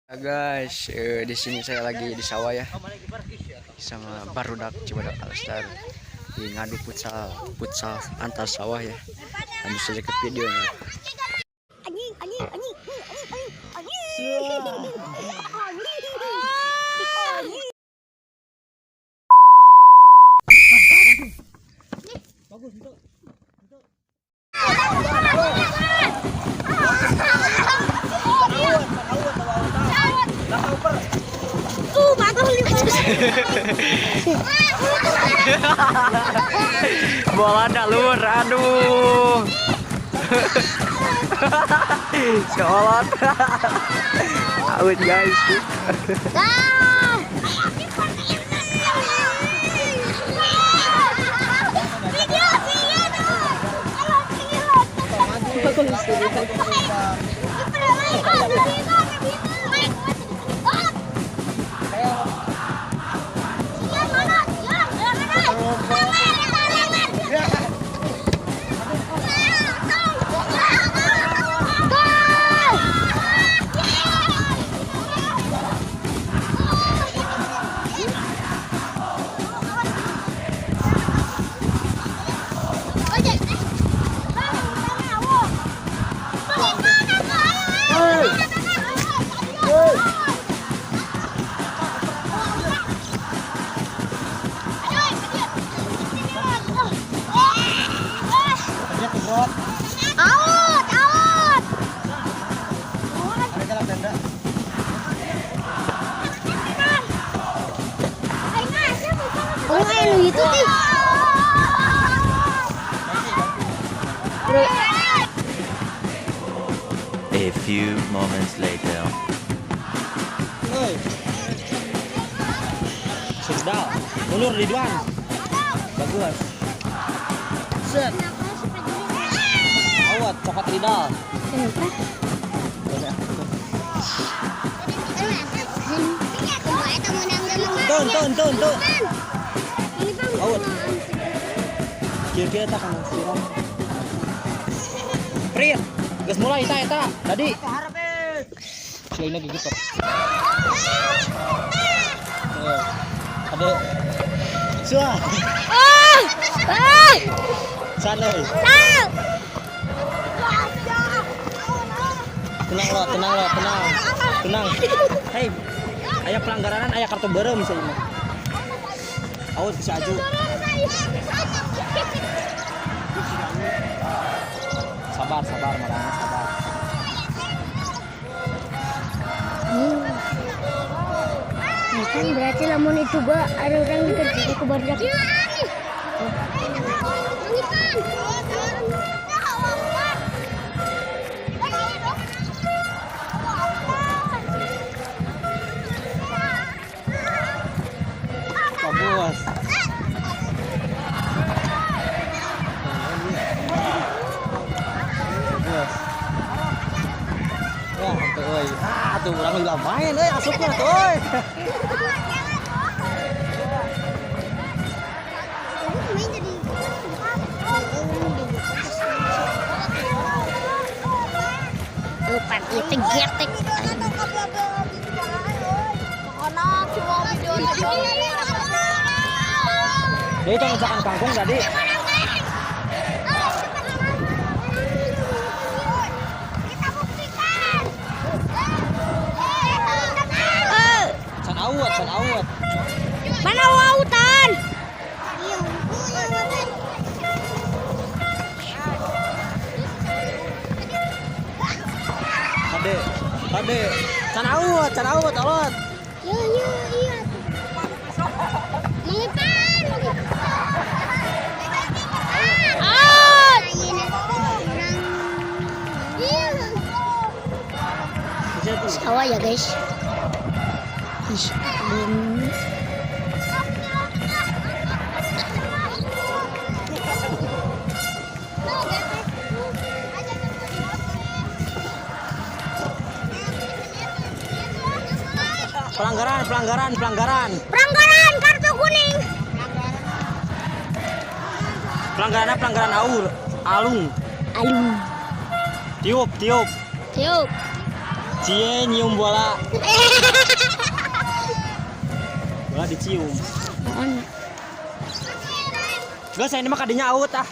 Ya guys, di sini saya lagi di sawah ya, sama barudak Cibadak Alstar di ngadu futsal antar sawah ya. Lanjut saja ke videonya. Bola dalur, aduh. Colot. Out guys. Itu sih. A few moments later. Sudah, ulur Ridwan. Bagus. Set. Awat, coklat Ridal. Tuh. Awat. Kira-kira tak akan siram. Prit, gas mulai eta. Tadi. Selain lagi gitu. Ada. Suah. Sana. Tenang. Hei, ayah pelanggaran, ayah kartu berem misalnya. Awat bisa aju. Sabar, marahnya sabar. Kan berarti lamun itu gua ada orang dikerjain ke barudak. Bagus. Ya, tuh euy. Tuh urang juga main euy asupna tuh euy. Lupa itu getek. Dia itu ngejakan kangkung tadi. Can awat. Mana wautan? Tade. Can awat, alot. Iya. Sawah ya guys. Pelanggaran Kartu kuning. Pelanggaran alung. Tiup. Cie nyium bola. Bola dicium. Naon? Gak saya ini mah kadinya out ah.